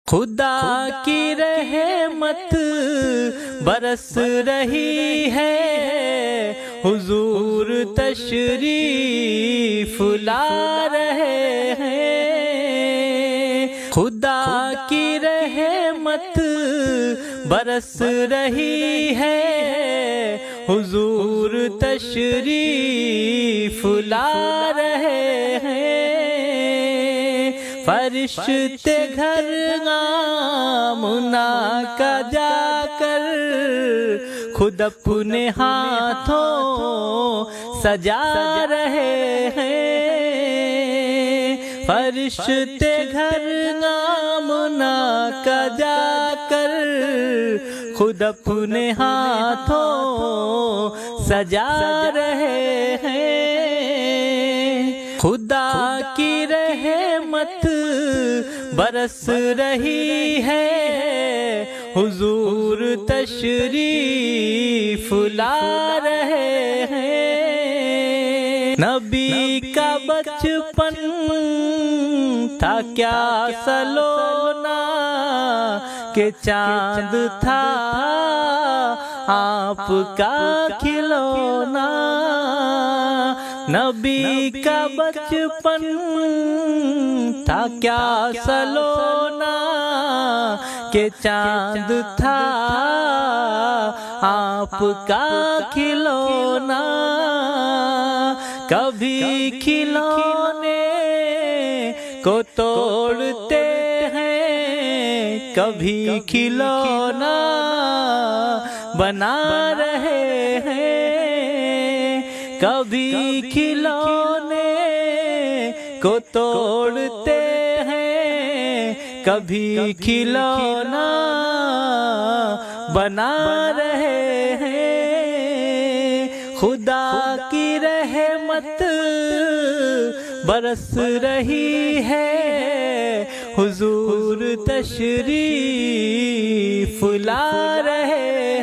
خدا کی رحمت برس رہی ہے، حضور تشریف لا رہے ہیں۔ خدا کی رحمت برس رہی ہے، حضور تشریف لا رہے ہیں۔ فرشتے گھر آمنہ کا جا کر خود اپنے ہاتھوں سجا رہے ہیں۔ فرشتے گھر آمنہ کا جا کر خود اپنے ہاتھوں سجا رہے ہیں۔ خدا کی رحمت برس رہی ہے، حضور تشریف لا رہے ہیں۔ نبی کا بچپن تھا کیا سلونا، کہ چاند تھا آپ کا کھلونا۔ نبی کا بچپن تھا کیا سلونا، کہ چاند تھا آپ کا کھلونا۔ کبھی کھلونے کو توڑتے ہیں، کبھی کھلونا بنا رہے ہیں۔ کبھی کھلونے کو توڑتے ہیں، کبھی کھلونا بنا رہے ہیں۔ خدا کی رحمت برس رہی ہے، حضور تشریف لا رہے